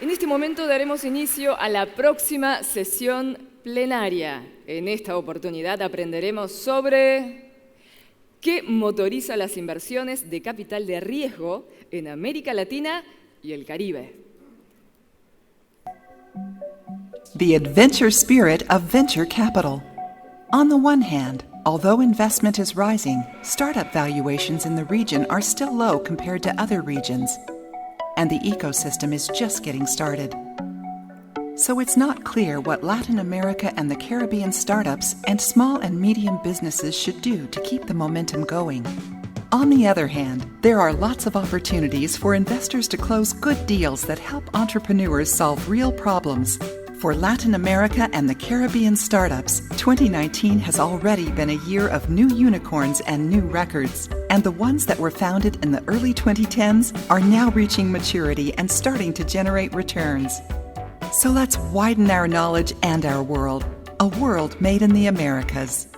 En este momento daremos inicio a la próxima sesión plenaria. En esta oportunidad aprenderemos sobre qué motoriza las inversiones de capital de riesgo en América Latina y el Caribe. The adventure spirit of venture capital. On the one hand, although investment is rising, startup valuations in the region are still low compared to other regions, and the ecosystem is just getting started. So it's not clear what Latin America and the Caribbean startups and small and medium businesses should do to keep the momentum going. On the other hand, there are lots of opportunities for investors to close good deals that help entrepreneurs solve real problems. For Latin America and the Caribbean startups, 2019 has already been a year of new unicorns and new records. And the ones that were founded in the early 2010s are now reaching maturity and starting to generate returns. So let's widen our knowledge and our world. A world made in the Americas.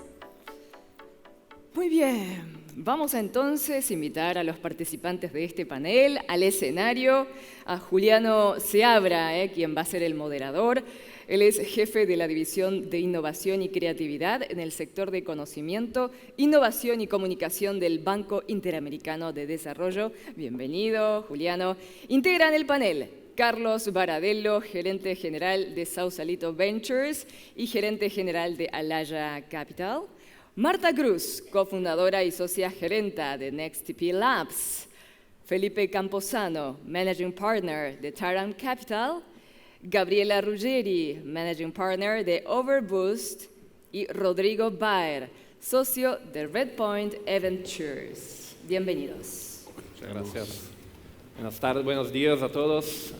Muy bien. Vamos a entonces invitar a los participantes de este panel al escenario, a Juliano Seabra, quien va a ser el moderador. Él es jefe de la División de Innovación y Creatividad en el sector de conocimiento, innovación y comunicación del Banco Interamericano de Desarrollo. Bienvenido, Juliano. Integran el panel Carlos Baradello, gerente general de Sausalito Ventures y gerente general de Alaya Capital. Marta Cruz, cofundadora y socia gerenta de NextTP Labs. Felipe Camposano, Managing Partner de Taram Capital. Gabriela Ruggeri, Managing Partner de Overboost. Y Rodrigo Baer, socio de Redpoint Ventures. Bienvenidos. Muchas gracias. Buenas tardes, buenos días a todos.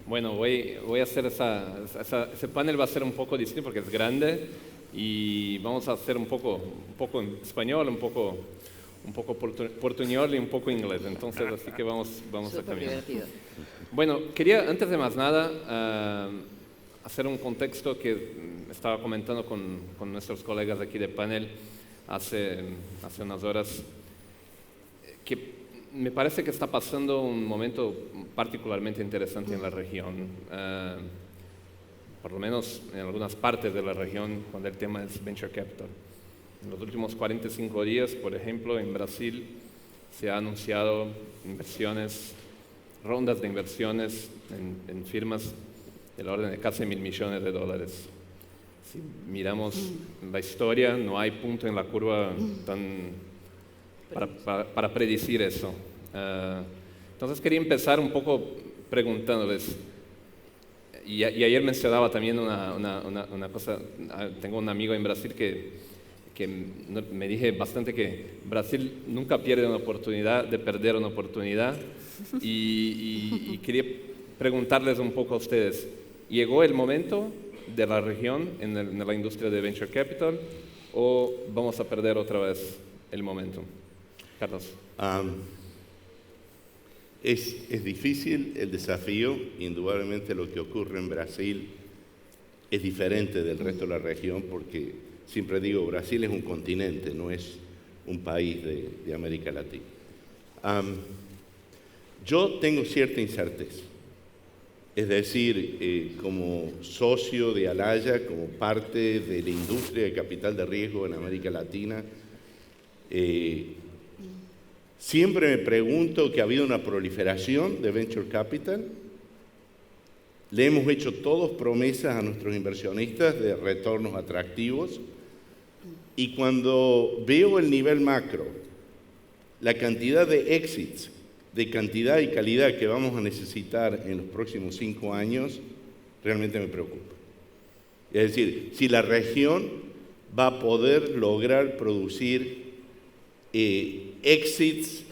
Bueno, voy a hacer ese panel va a ser un poco distinto porque es grande. Y vamos a hacer un poco en español, un poco portuñol y un poco inglés. Entonces, así que vamos a cambiar. Bueno, quería, antes de más nada, hacer un contexto que estaba comentando con nuestros colegas aquí de panel hace unas horas, que me parece que está pasando un momento particularmente interesante en la región. Por lo menos en algunas partes de la región, cuando el tema es Venture Capital. En los últimos 45 días, por ejemplo, en Brasil se ha anunciado rondas de inversiones en firmas del orden de casi $1.000 millones. Si miramos la historia, no hay punto en la curva para predecir eso. Entonces quería empezar un poco preguntándoles, y ayer mencionaba también una cosa. Tengo un amigo en Brasil que me dije bastante que Brasil nunca pierde una oportunidad de perder una oportunidad. Y quería preguntarles un poco a ustedes, ¿llegó el momento de la región en la industria de Venture Capital o vamos a perder otra vez el momento? Carlos. Es difícil el desafío, indudablemente lo que ocurre en Brasil es diferente del resto de la región porque, siempre digo, Brasil es un continente, no es un país de América Latina. Yo tengo cierta incerteza, es decir, como socio de Alaya, como parte de la industria de capital de riesgo en América Latina, siempre me pregunto que ha habido una proliferación de Venture Capital. Le hemos hecho todos promesas a nuestros inversionistas de retornos atractivos. Y cuando veo el nivel macro, la cantidad de exits, de cantidad y calidad que vamos a necesitar en los próximos 5 años, realmente me preocupa. Es decir, si la región va a poder lograr producir exits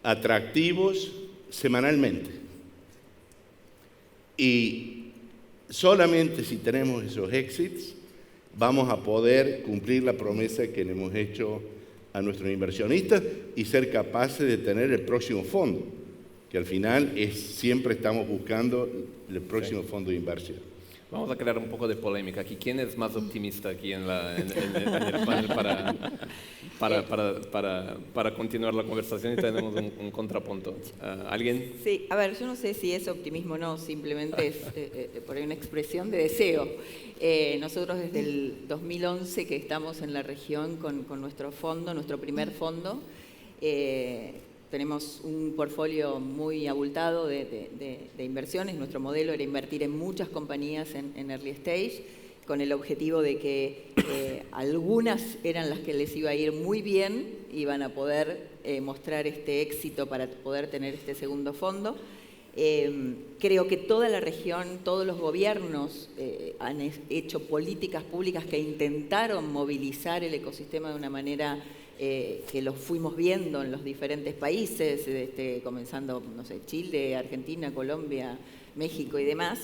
atractivos semanalmente. Y solamente si tenemos esos exits vamos a poder cumplir la promesa que le hemos hecho a nuestros inversionistas y ser capaces de tener el próximo fondo, que al final siempre estamos buscando el próximo fondo de inversión. Vamos a crear un poco de polémica aquí. ¿Quién es más optimista aquí en el panel para continuar la conversación y tenemos un contrapunto? ¿Alguien? Sí, a ver, yo no sé si es optimismo o no, simplemente es por ahí una expresión de deseo. Nosotros desde el 2011 que estamos en la región con nuestro fondo, nuestro primer fondo, tenemos un portfolio muy abultado de inversiones. Nuestro modelo era invertir en muchas compañías en early stage, con el objetivo de que algunas eran las que les iba a ir muy bien, iban a poder mostrar este éxito para poder tener este segundo fondo. Creo que toda la región, todos los gobiernos han hecho políticas públicas que intentaron movilizar el ecosistema de una manera que lo fuimos viendo en los diferentes países, comenzando, no sé, Chile, Argentina, Colombia, México y demás.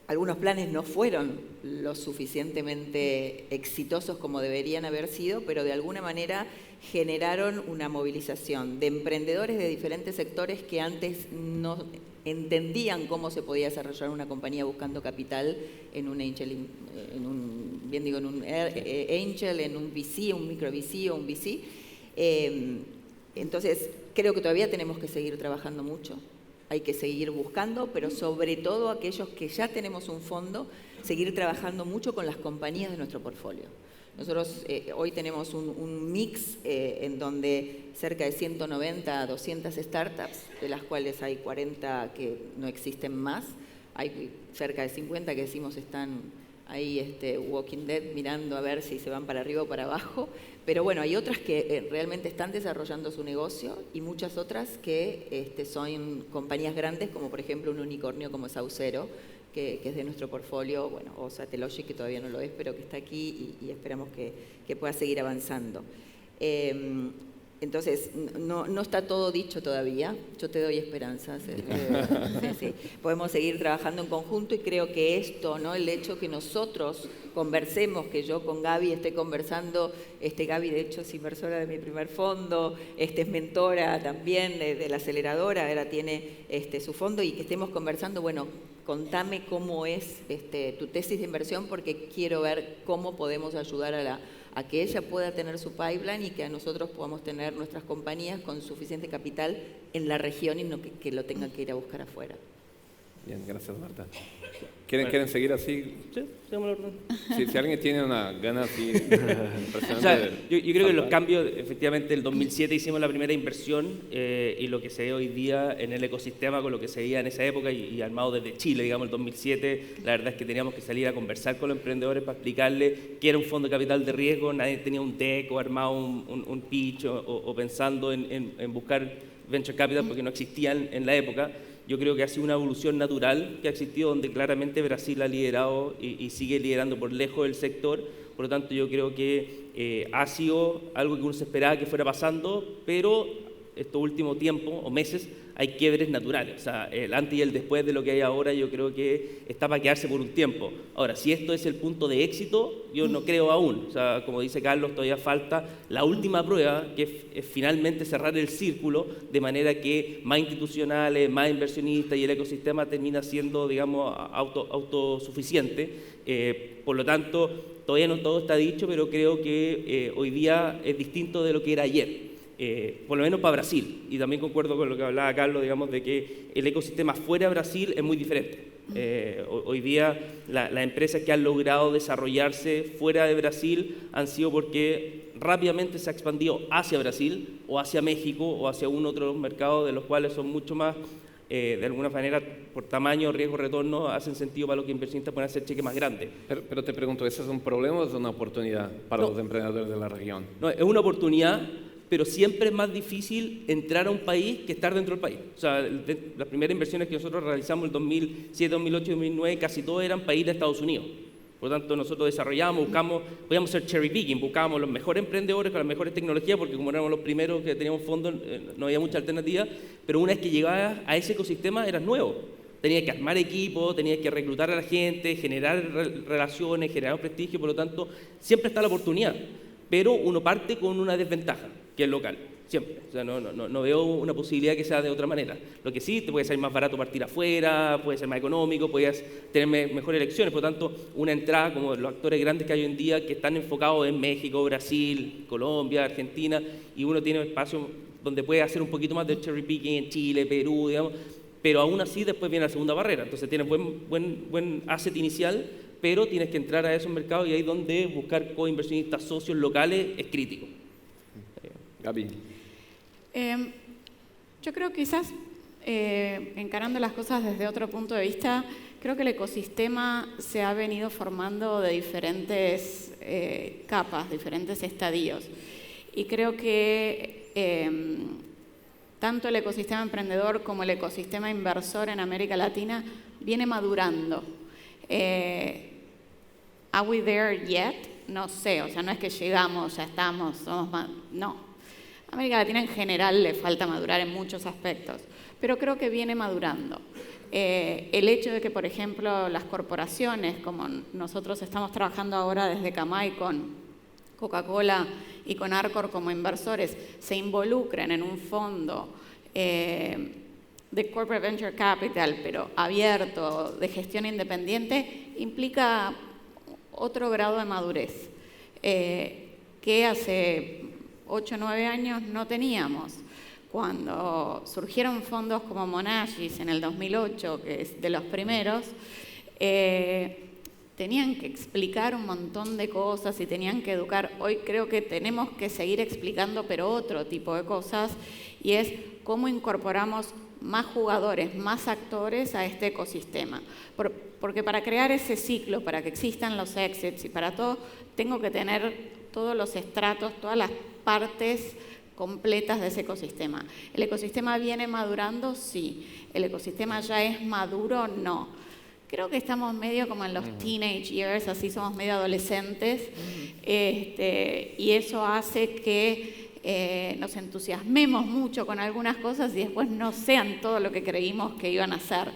Algunos planes no fueron lo suficientemente exitosos como deberían haber sido, pero de alguna manera generaron una movilización de emprendedores de diferentes sectores que antes no entendían cómo se podía desarrollar una compañía buscando capital en un angel, en un VC, un micro VC o un VC. Entonces, creo que todavía tenemos que seguir trabajando mucho. Hay que seguir buscando, pero sobre todo aquellos que ya tenemos un fondo, seguir trabajando mucho con las compañías de nuestro portfolio. Nosotros hoy tenemos un mix en donde cerca de 190 a 200 startups, de las cuales hay 40 que no existen más. Hay cerca de 50 que decimos están ahí Walking Dead, mirando a ver si se van para arriba o para abajo. Pero bueno, hay otras que realmente están desarrollando su negocio y muchas otras que son compañías grandes, como por ejemplo un unicornio como Saucero, que es de nuestro portfolio, bueno, o Satellogic, que todavía no lo es, pero que está aquí y esperamos que pueda seguir avanzando. Entonces, no está todo dicho todavía, yo te doy esperanzas. Sí. Podemos seguir trabajando en conjunto y creo que esto, ¿no? El hecho que nosotros conversemos, que yo con Gaby esté conversando, Gaby de hecho es inversora de mi primer fondo, es mentora también de la aceleradora, ahora tiene su fondo, y que estemos conversando, bueno, contame cómo es tu tesis de inversión, porque quiero ver cómo podemos ayudar a que ella pueda tener su pipeline y que a nosotros podamos tener nuestras compañías con suficiente capital en la región y no que lo tengan que ir a buscar afuera. Bien, gracias, Marta. ¿Quieren seguir así? Sí, sigamos el orden. Si alguien tiene una gana así impresionante. O sea, yo creo que los cambios, efectivamente, el 2007 hicimos la primera inversión y lo que se ve hoy día en el ecosistema con lo que se veía en esa época y armado desde Chile, digamos, el 2007, la verdad es que teníamos que salir a conversar con los emprendedores para explicarles qué era un fondo de capital de riesgo. Nadie tenía un deck o armado un pitch o pensando en buscar venture capital porque no existían en la época. Yo creo que ha sido una evolución natural que ha existido, donde claramente Brasil ha liderado y sigue liderando por lejos el sector. Por lo tanto, yo creo que ha sido algo que uno se esperaba que fuera pasando, pero estos últimos tiempos o meses hay quiebres naturales. O sea, el antes y el después de lo que hay ahora yo creo que está para quedarse por un tiempo. Ahora, si esto es el punto de éxito, yo no creo aún. O sea, como dice Carlos, todavía falta la última prueba, que es finalmente cerrar el círculo de manera que más institucionales, más inversionistas y el ecosistema termina siendo, digamos, autosuficiente. Por lo tanto, todavía no todo está dicho, pero creo que hoy día es distinto de lo que era ayer. Por lo menos para Brasil, y también concuerdo con lo que hablaba Carlos, digamos, de que el ecosistema fuera de Brasil es muy diferente. Hoy día las empresas que han logrado desarrollarse fuera de Brasil han sido porque rápidamente se ha expandido hacia Brasil o hacia México o hacia un otro mercado de los cuales son mucho más, de alguna manera, por tamaño, riesgo, retorno, hacen sentido para los que inversionistas pueden hacer cheques más grandes. Pero te pregunto, ¿eso es un problema o es una oportunidad para los emprendedores de la región? No, es una oportunidad, pero siempre es más difícil entrar a un país que estar dentro del país. O sea, las primeras inversiones que nosotros realizamos en 2007, 2008, 2009, casi todos eran países de Estados Unidos. Por lo tanto, nosotros desarrollábamos, podíamos hacer cherry picking, buscábamos los mejores emprendedores con las mejores tecnologías, porque como éramos los primeros que teníamos fondos, no había mucha alternativa, pero una vez que llegabas a ese ecosistema eras nuevo. Tenías que armar equipos, tenías que reclutar a la gente, generar relaciones, generar prestigio, por lo tanto, siempre está la oportunidad, pero uno parte con una desventaja, que es local. siempre. O sea, no veo una posibilidad que sea de otra manera. Lo que sí, te puede salir más barato partir afuera, puede ser más económico, puedes tener mejores elecciones. Por lo tanto, una entrada como los actores grandes que hay hoy en día que están enfocados en México, Brasil, Colombia, Argentina, y uno tiene espacio donde puede hacer un poquito más de cherry picking en Chile, Perú, digamos, pero aún así después viene la segunda barrera. Entonces tienes buen asset inicial, pero tienes que entrar a esos mercados y ahí donde buscar coinversionistas socios locales es crítico. Gaby. Yo creo que quizás, encarando las cosas desde otro punto de vista, creo que el ecosistema se ha venido formando de diferentes capas, diferentes estadios. Y creo que tanto el ecosistema emprendedor como el ecosistema inversor en América Latina viene madurando. ¿Are we there yet? No sé, o sea, no es que llegamos, ya estamos, somos más... No. A América Latina en general le falta madurar en muchos aspectos, pero creo que viene madurando. El hecho de que, por ejemplo, las corporaciones, como nosotros estamos trabajando ahora desde Camay con Coca-Cola y con Arcor como inversores, se involucren en un fondo de Corporate Venture Capital, pero abierto, de gestión independiente, implica otro grado de madurez que hace 8 o 9 años no teníamos. Cuando surgieron fondos como Monagis en el 2008, que es de los primeros, tenían que explicar un montón de cosas y tenían que educar. Hoy creo que tenemos que seguir explicando, pero otro tipo de cosas, y es cómo incorporamos más jugadores, más actores a este ecosistema. Porque para crear ese ciclo, para que existan los exits y para todo, tengo que tener todos los estratos, todas las partes completas de ese ecosistema. ¿El ecosistema viene madurando? Sí. ¿El ecosistema ya es maduro? No. Creo que estamos medio como en los teenage years, así somos medio adolescentes, y eso hace que nos entusiasmemos mucho con algunas cosas y después no sean todo lo que creímos que iban a ser.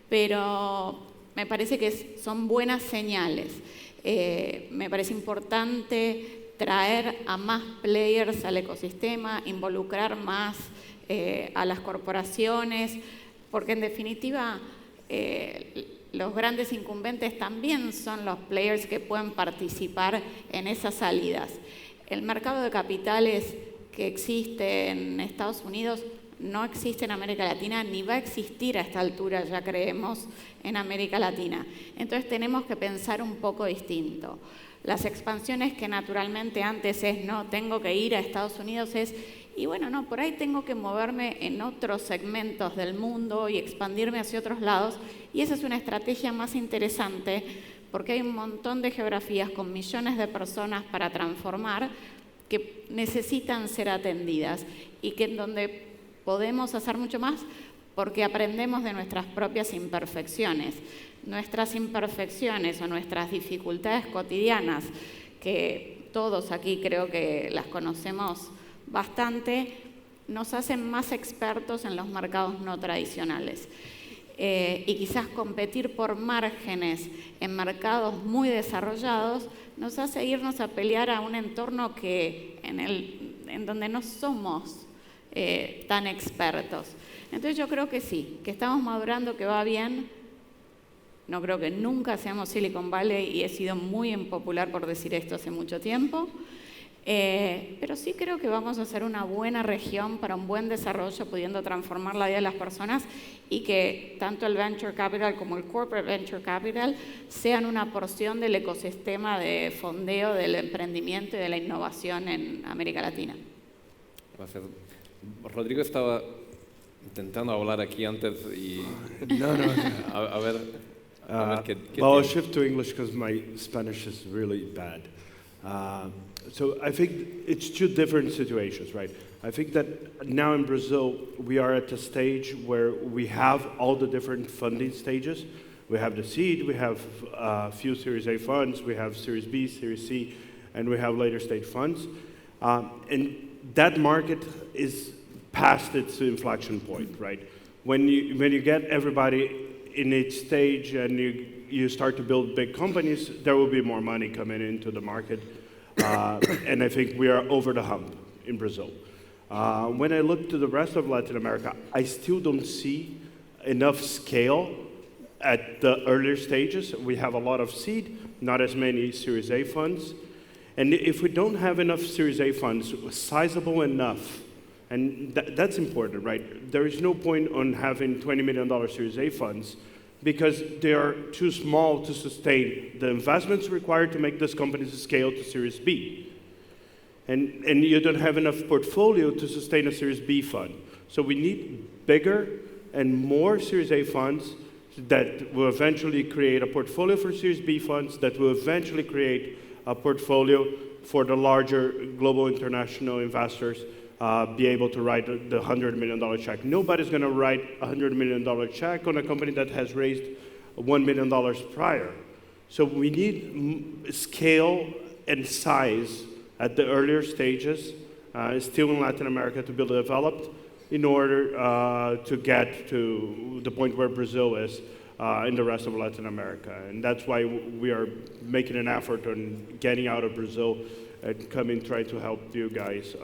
Pero me parece que son buenas señales. Me parece importante traer a más players al ecosistema, involucrar más a las corporaciones, porque en definitiva los grandes incumbentes también son los players que pueden participar en esas salidas. El mercado de capitales que existe en Estados Unidos no existe en América Latina, ni va a existir a esta altura, ya creemos, en América Latina. Entonces tenemos que pensar un poco distinto. Las expansiones que naturalmente antes es, no, tengo que ir a Estados Unidos es, y bueno, no, por ahí tengo que moverme en otros segmentos del mundo y expandirme hacia otros lados, y esa es una estrategia más interesante porque hay un montón de geografías con millones de personas para transformar que necesitan ser atendidas y que en donde podemos hacer mucho más porque aprendemos de nuestras propias imperfecciones. Nuestras imperfecciones o nuestras dificultades cotidianas, que todos aquí creo que las conocemos bastante, nos hacen más expertos en los mercados no tradicionales. Y quizás competir por márgenes en mercados muy desarrollados nos hace irnos a pelear a un entorno que en donde no somos tan expertos. Entonces yo creo que sí, que estamos madurando, que va bien. No creo que nunca seamos Silicon Valley y he sido muy impopular por decir esto hace mucho tiempo. Pero sí creo que vamos a ser una buena región para un buen desarrollo, pudiendo transformar la vida de las personas y que tanto el Venture Capital como el Corporate Venture Capital sean una porción del ecosistema de fondeo del emprendimiento y de la innovación en América Latina. Gracias. Rodrigo estaba intentando hablar aquí antes y... No. A ver qué well, I'll shift to English because my Spanish is really bad. So I think it's two different situations, right? I think that now in Brazil, we are at a stage where we have all the different funding stages. We have the seed, we have a few Series A funds, we have Series B, Series C, and we have later stage funds. And that market is past its inflection point, right? When you get everybody in each stage and you start to build big companies, there will be more money coming into the market. And I think we are over the hump in Brazil. When I look to the rest of Latin America, I still don't see enough scale at the earlier stages. We have a lot of seed, not as many Series A funds. And if we don't have enough Series A funds sizable enough, and that's important, right? There is no point on having $20 million Series A funds because they are too small to sustain the investments required to make these companies scale to Series B. And you don't have enough portfolio to sustain a Series B fund. So we need bigger and more Series A funds that will eventually create a portfolio for Series B funds that will eventually create a portfolio for the larger global international investors be able to write the $100 million check. Nobody's going to write a $100 million check on a company that has raised $1 million prior. So we need scale and size at the earlier stages, still in Latin America to be developed in order to get to the point where Brazil is in the rest of Latin America. And that's why we are making an effort on getting out of Brazil and coming, trying to help you guys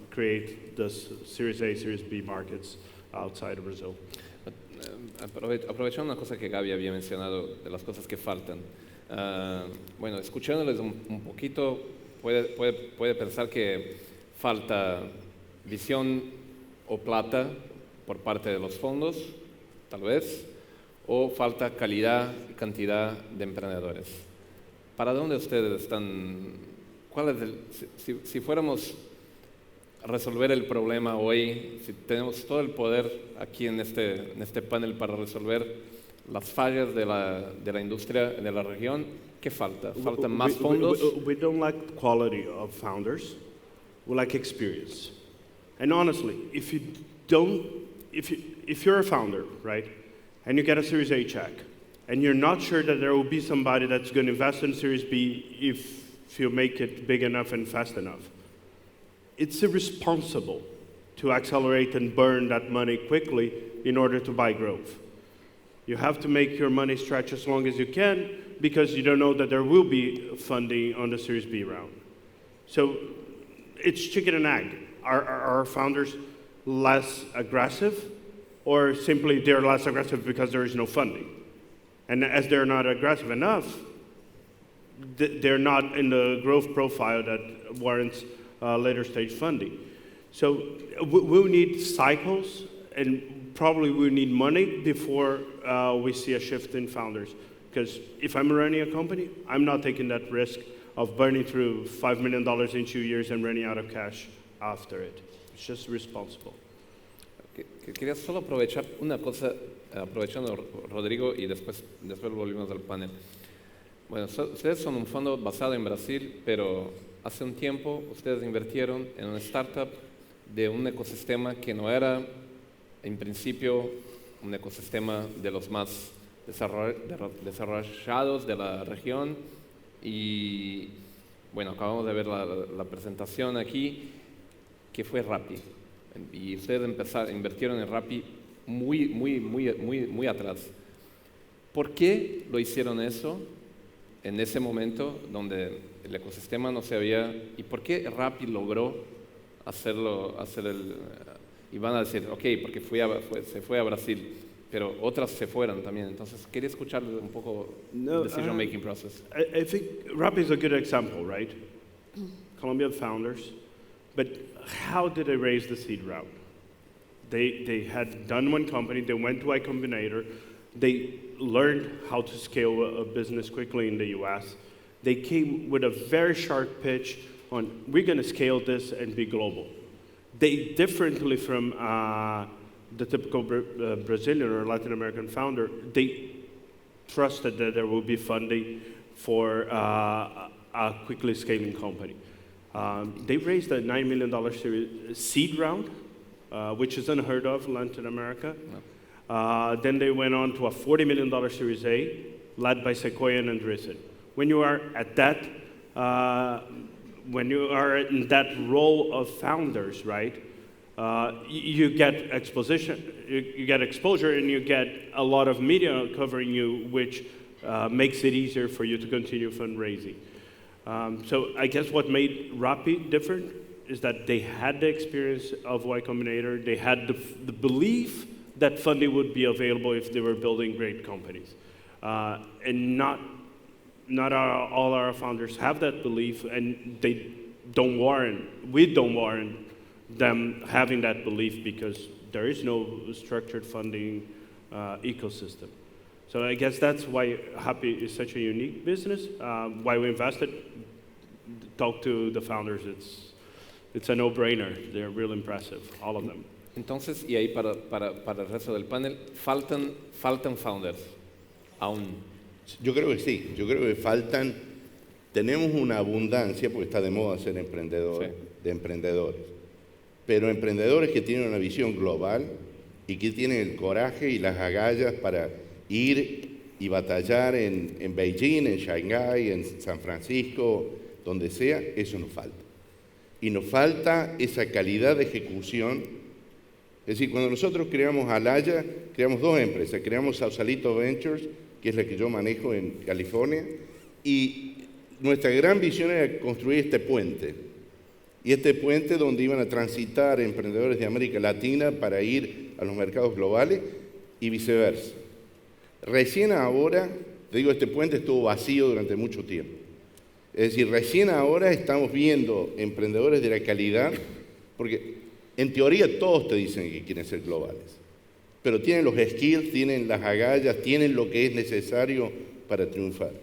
create this Series A, Series B markets outside of Brazil. Aprovechando una cosa que Gaby había mencionado de las cosas que faltan. Bueno, escuchándoles un poquito, puede pensar que falta visión o plata por parte de los fondos, tal vez, o falta calidad y cantidad de emprendedores. ¿Para dónde ustedes están? ¿Cuál es si fuéramos a resolver el problema hoy, si tenemos todo el poder aquí en este panel para resolver las fallas de la industria de la región, ¿qué falta? ¿Faltan más fondos? We don't lack quality of founders, we lack experience. And honestly, if you're a founder, right, and you get a Series A check, and you're not sure that there will be somebody that's going to invest in Series B if you make it big enough and fast enough, it's irresponsible to accelerate and burn that money quickly in order to buy growth. You have to make your money stretch as long as you can because you don't know that there will be funding on the Series B round. So it's chicken and egg. Are our founders less aggressive, or simply they're less aggressive because there is no funding? And as they're not aggressive enough, they're not in the growth profile that warrants later stage funding. So we'll need cycles, and probably we'll need money before we see a shift in founders. Because if I'm running a company, I'm not taking that risk of burning through $5 million in 2 years and running out of cash after it. It's just responsible. Quería solo aprovechar una cosa, aprovechando Rodrigo y después volvimos al panel. Bueno, ustedes son un fondo basado en Brasil, pero hace un tiempo ustedes invirtieron en una startup de un ecosistema que no era, en principio, un ecosistema de los más desarrollados de la región. Y bueno, acabamos de ver la presentación aquí, que fue Rappi. Y ustedes invirtieron en Rappi muy atrás. ¿Por qué lo hicieron eso en ese momento donde el ecosistema no se había? ¿Y por qué Rappi logró y van a decir, ok, porque se fue a Brasil, pero otras se fueron también. Entonces, quería escucharles un poco the decision-making process. I think Rappi is a good example, right? Colombian founders. But how did they raise the seed round? They had done one company, they went to Y Combinator, they learned how to scale a business quickly in the US. They came with a very sharp pitch on, we're going to scale this and be global. They, differently from the typical Brazilian or Latin American founder, they trusted that there will be funding for a quickly scaling company. They raised a $9 million seed round, which is unheard of in Latin America. No. Then they went on to a $40 million Series A, led by Sequoia and Andreessen. When you are at that, when you are in that role of founders, right, you get exposition, you get exposure, and you get a lot of media covering you, which makes it easier for you to continue fundraising. So I guess what made Rappi different is that they had the experience of Y Combinator, they had the belief that funding would be available if they were building great companies. And not all our founders have that belief, and we don't warrant them having that belief because there is no structured funding ecosystem. So I guess that's why Happy is such a unique business, why we invested. Talk to the founders, it's a no-brainer. They're real impressive, all of them. Entonces, y ahí para el resto del panel, faltan founders aún. Yo creo que sí, yo creo que tenemos una abundancia, porque está de moda ser emprendedor, de emprendedores, pero emprendedores que tienen una visión global y que tienen el coraje y las agallas para ir y batallar en Beijing, en Shanghái, en San Francisco, donde sea, eso nos falta. Y nos falta esa calidad de ejecución. Es decir, cuando nosotros creamos Alaya, creamos dos empresas. Creamos Sausalito Ventures, que es la que yo manejo en California, y nuestra gran visión era construir este puente. Y este puente donde iban a transitar emprendedores de América Latina para ir a los mercados globales y viceversa. Recién ahora, te digo, este puente estuvo vacío durante mucho tiempo. Es decir, recién ahora estamos viendo emprendedores de la calidad, porque en teoría todos te dicen que quieren ser globales, pero tienen los skills, tienen las agallas, tienen lo que es necesario para triunfar.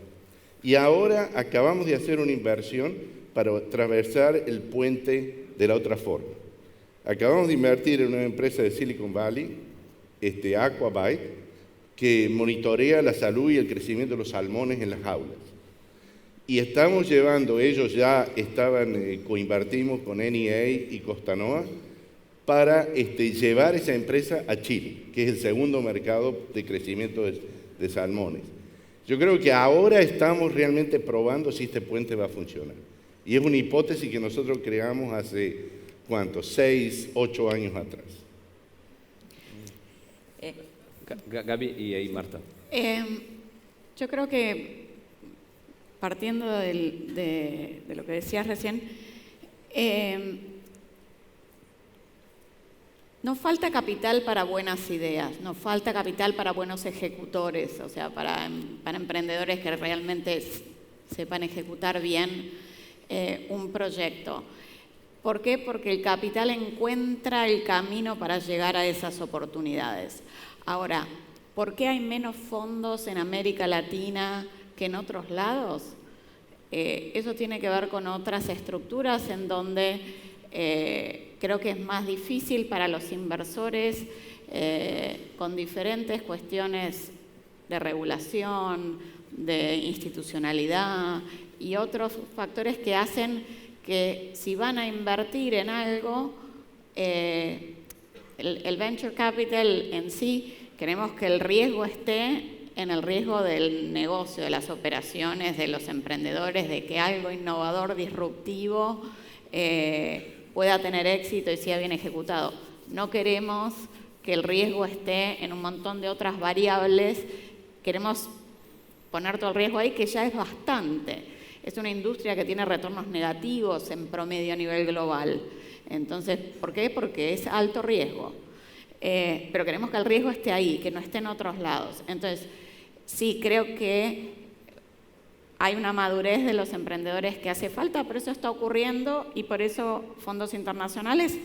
Y ahora acabamos de hacer una inversión para atravesar el puente de la otra forma. Acabamos de invertir en una empresa de Silicon Valley, Aquabite, que monitorea la salud y el crecimiento de los salmones en las jaulas. Y estamos llevando, ellos ya coinvertimos con NEA y Costanoa para llevar esa empresa a Chile, que es el segundo mercado de crecimiento de salmones. Yo creo que ahora estamos realmente probando si este puente va a funcionar. Y es una hipótesis que nosotros creamos hace, ¿cuánto? 6, 8 años atrás. Gaby y ahí Marta. Yo creo que partiendo de lo que decías recién, nos falta capital para buenas ideas, nos falta capital para buenos ejecutores, o sea, para emprendedores que realmente sepan ejecutar bien un proyecto. ¿Por qué? Porque el capital encuentra el camino para llegar a esas oportunidades. Ahora, ¿por qué hay menos fondos en América Latina que en otros lados? Eso tiene que ver con otras estructuras en donde creo que es más difícil para los inversores con diferentes cuestiones de regulación, de institucionalidad y otros factores que hacen que si van a invertir en algo, el venture capital en sí, queremos que el riesgo esté en el riesgo del negocio, de las operaciones, de los emprendedores, de que algo innovador, disruptivo, pueda tener éxito y sea bien ejecutado. No queremos que el riesgo esté en un montón de otras variables, queremos poner todo el riesgo ahí, que ya es bastante. Es una industria que tiene retornos negativos en promedio a nivel global. Entonces, ¿por qué? Porque es alto riesgo. Pero queremos que el riesgo esté ahí, que no esté en otros lados. Entonces, sí, creo que hay una madurez de los emprendedores que hace falta, pero eso está ocurriendo y por eso fondos internacionales,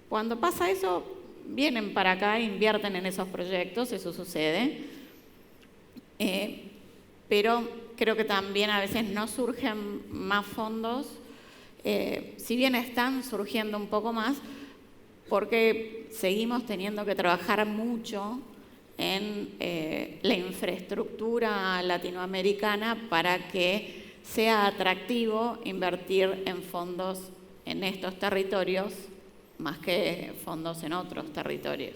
cuando pasa eso, vienen para acá e invierten en esos proyectos, eso sucede. Pero creo que también a veces no surgen más fondos, si bien están surgiendo un poco más, porque seguimos teniendo que trabajar mucho en la infraestructura latinoamericana para que sea atractivo invertir en fondos en estos territorios más que fondos en otros territorios.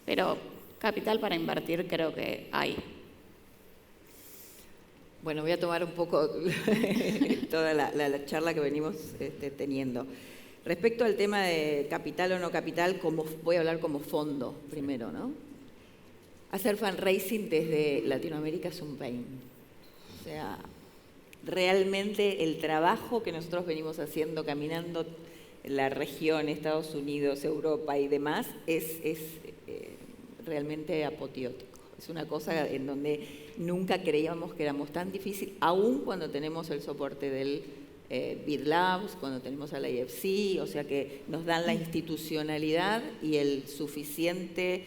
Pero capital para invertir creo que hay. Bueno, voy a tomar un poco toda la charla que venimos teniendo. Respecto al tema de capital o no capital, voy a hablar como fondo primero, ¿no? Hacer fundraising desde Latinoamérica es un pain. O sea, realmente el trabajo que nosotros venimos haciendo, caminando la región, Estados Unidos, Europa y demás, es realmente apoteótico. Es una cosa en donde nunca creíamos que éramos tan difícil, aún cuando tenemos el soporte del BidLabs, cuando tenemos a la IFC, o sea que nos dan la institucionalidad y el suficiente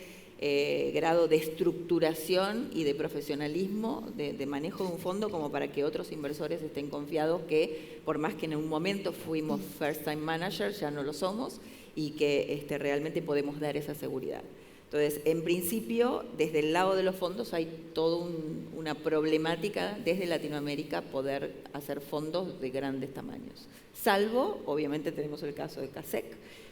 grado de estructuración y de profesionalismo de manejo de un fondo como para que otros inversores estén confiados que, por más que en un momento fuimos first time managers, ya no lo somos y que realmente podemos dar esa seguridad. Entonces, en principio, desde el lado de los fondos hay toda una problemática desde Latinoamérica poder hacer fondos de grandes tamaños. Salvo, obviamente tenemos el caso de CASEC,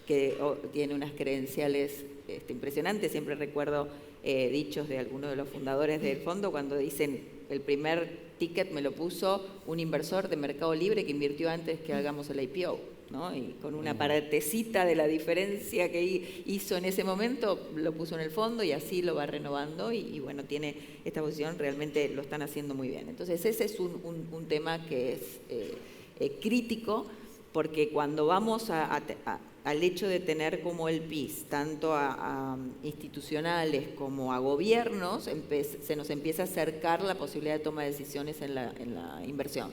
que tiene unas credenciales impresionantes. Siempre recuerdo dichos de algunos de los fundadores del fondo cuando dicen, el primer ticket me lo puso un inversor de Mercado Libre que invirtió antes que hagamos el IPO, ¿no? Y con una partecita de la diferencia que hizo en ese momento, lo puso en el fondo y así lo va renovando y bueno, tiene esta posición, realmente lo están haciendo muy bien. Entonces ese es un tema que es crítico, porque cuando vamos al hecho de tener como LPs, tanto a institucionales como a gobiernos, se nos empieza a acercar la posibilidad de toma de decisiones en la inversión,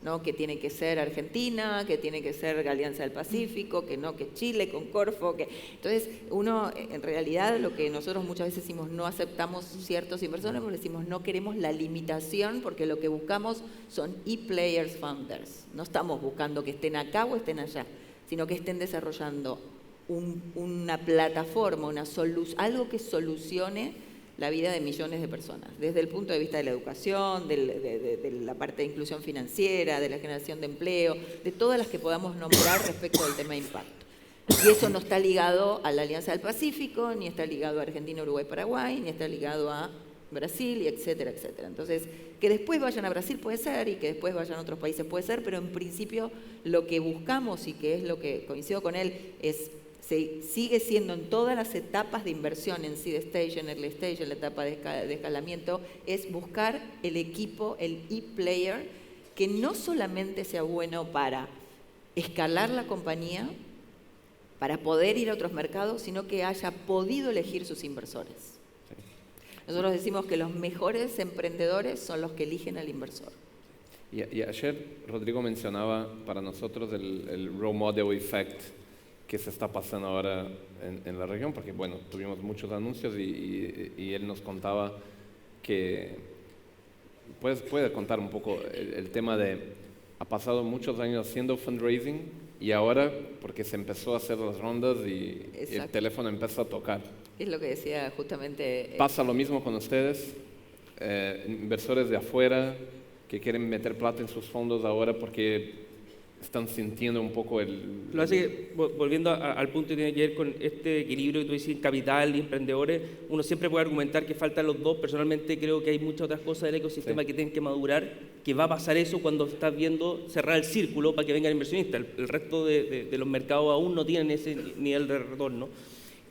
¿no? Que tiene que ser Argentina, que tiene que ser Alianza del Pacífico, que Chile con Corfo. Entonces, uno, en realidad, lo que nosotros muchas veces decimos, no aceptamos ciertos inversores, porque decimos, no queremos la limitación, porque lo que buscamos son e-players founders. No estamos buscando que estén acá o estén allá, sino que estén desarrollando una plataforma, algo que solucione la vida de millones de personas, desde el punto de vista de la educación, de la parte de inclusión financiera, de la generación de empleo, de todas las que podamos nombrar respecto del tema de impacto. Y eso no está ligado a la Alianza del Pacífico, ni está ligado a Argentina, Uruguay, Paraguay, ni está ligado a Brasil, y etcétera, etcétera. Entonces, que después vayan a Brasil puede ser, y que después vayan a otros países puede ser, pero en principio lo que buscamos, y que es lo que coincido con él, sigue siendo en todas las etapas de inversión, en seed stage, en early stage, en la etapa de escalamiento, es buscar el equipo, el e-player, que no solamente sea bueno para escalar la compañía, para poder ir a otros mercados, sino que haya podido elegir sus inversores. Nosotros decimos que los mejores emprendedores son los que eligen al inversor. Y ayer Rodrigo mencionaba para nosotros el role model effect que se está pasando ahora en la región, porque bueno, tuvimos muchos anuncios y él nos contaba que, puede contar un poco el tema de, ha pasado muchos años haciendo fundraising y ahora, porque se empezó a hacer las rondas y el teléfono empezó a tocar. Es lo que decía justamente. ¿Pasa lo mismo con ustedes? Inversores de afuera que quieren meter plata en sus fondos ahora porque están sintiendo un poco Lo hace que, volviendo al punto que tiene que ver con este equilibrio que tú dices, capital y emprendedores, uno siempre puede argumentar que faltan los dos. Personalmente creo que hay muchas otras cosas del ecosistema que tienen que madurar, que va a pasar eso cuando estás viendo cerrar el círculo para que venga el inversionista. El resto de los mercados aún no tienen ese nivel de retorno.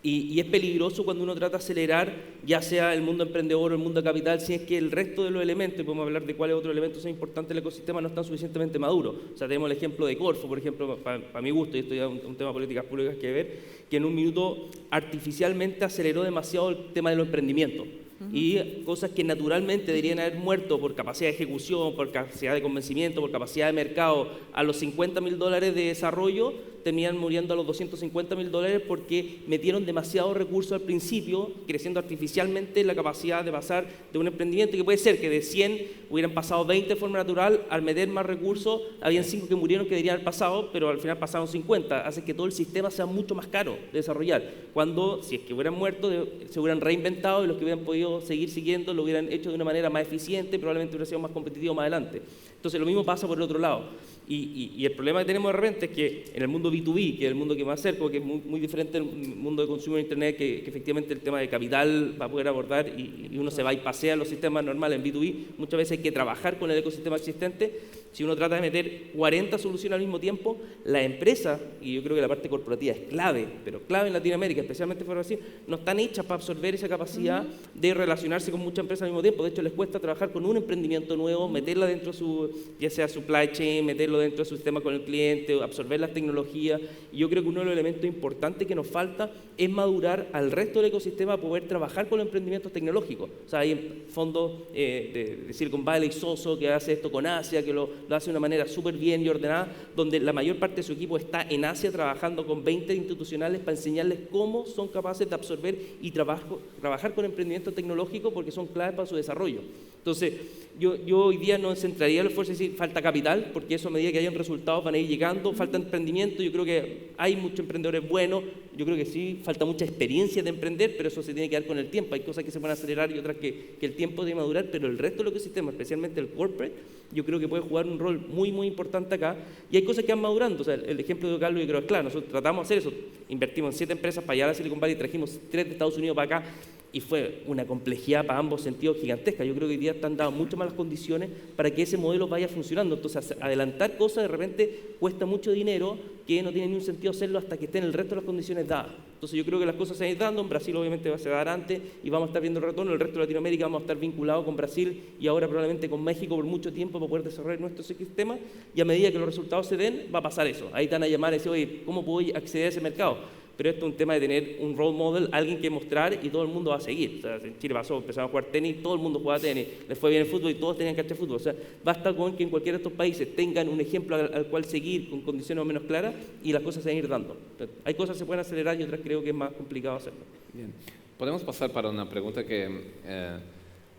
Y es peligroso cuando uno trata de acelerar, ya sea el mundo emprendedor o el mundo de capital, si es que el resto de los elementos, podemos hablar de cuáles otros elementos son importantes del ecosistema, no están suficientemente maduros. O sea, tenemos el ejemplo de Corfo, por ejemplo, para mi gusto, y esto ya es un tema de políticas públicas que ver, que en un minuto artificialmente aceleró demasiado el tema de los emprendimientos. Y cosas que naturalmente deberían haber muerto por capacidad de ejecución, por capacidad de convencimiento, por capacidad de mercado, a los $50.000 de desarrollo, terminan muriendo a los $250.000 porque metieron demasiados recursos al principio, creciendo artificialmente la capacidad de pasar de un emprendimiento que puede ser que de 100 hubieran pasado 20 de forma natural. Al meter más recursos, habían 5 que murieron que deberían haber pasado, pero al final pasaron 50, hace que todo el sistema sea mucho más caro de desarrollar, cuando si es que hubieran muerto, se hubieran reinventado y los que hubieran podido seguir siguiendo lo hubieran hecho de una manera más eficiente, probablemente hubiera sido más competitivo más adelante. Entonces lo mismo pasa por el otro lado. Y el problema que tenemos de repente es que en el mundo B2B, que es el mundo que más cerca, que es muy diferente del mundo de consumo de Internet, que efectivamente el tema de capital va a poder abordar y uno se va y pasea los sistemas normales en B2B, muchas veces hay que trabajar con el ecosistema existente. si uno trata de meter 40 soluciones al mismo tiempo, la empresa, y yo creo que la parte corporativa es clave, pero clave en Latinoamérica, especialmente fuera de Brasil, no están hechas para absorber esa capacidad de relacionarse con muchas empresas al mismo tiempo. De hecho, les cuesta trabajar con un emprendimiento nuevo, meterla dentro de su, ya sea supply chain, meterlo dentro de su sistema con el cliente, absorber las tecnologías. Y yo creo que uno de los elementos importantes que nos falta es madurar al resto del ecosistema para poder trabajar con los emprendimientos tecnológicos. O sea, hay fondos de Silicon Valley, Soso, que hace esto con Asia, que lo hace de una manera súper bien y ordenada, donde la mayor parte de su equipo está en Asia trabajando con 20 institucionales para enseñarles cómo son capaces de absorber y trabajar con emprendimiento tecnológico, porque son claves para su desarrollo. Entonces, yo hoy día no centraría el esfuerzo en decir falta capital, porque eso a medida que hayan resultados van a ir llegando, falta emprendimiento. Yo creo que hay muchos emprendedores buenos, yo creo que sí, falta mucha experiencia de emprender, pero eso se tiene que dar con el tiempo. Hay cosas que se pueden acelerar y otras que el tiempo debe madurar, pero el resto del ecosistema, especialmente el corporate, yo creo que puede jugar un rol muy, muy importante acá, y hay cosas que van madurando. O sea, el ejemplo de Carlos yo creo es claro. Nosotros tratamos de hacer eso, invertimos en 7 empresas para allá a la Silicon Valley, trajimos 3 de Estados Unidos para acá, y fue una complejidad para ambos sentidos gigantesca. Yo creo que hoy día están dadas mucho más las condiciones para que ese modelo vaya funcionando. Entonces, adelantar cosas de repente cuesta mucho dinero, que no tiene ni un sentido hacerlo hasta que estén el resto de las condiciones dadas. Entonces, yo creo que las cosas se van a ir dando. En Brasil obviamente se va a dar antes y vamos a estar viendo el retorno. El resto de Latinoamérica vamos a estar vinculados con Brasil y ahora probablemente con México por mucho tiempo para poder desarrollar nuestro sistema, y a medida que los resultados se den, va a pasar eso. Ahí te van a llamar y decir, oye, ¿cómo puedo acceder a ese mercado? Pero esto es un tema de tener un role model, alguien que mostrar, y todo el mundo va a seguir. O sea, en Chile pasó, empezaron a jugar tenis, todo el mundo jugaba tenis, les fue bien el fútbol y todos tenían que hacer fútbol. O sea, basta con que en cualquiera de estos países tengan un ejemplo al cual seguir con condiciones más o menos claras y las cosas se van a ir dando. Entonces, hay cosas que se pueden acelerar y otras creo que es más complicado hacerlo. Bien. Podemos pasar para una pregunta que,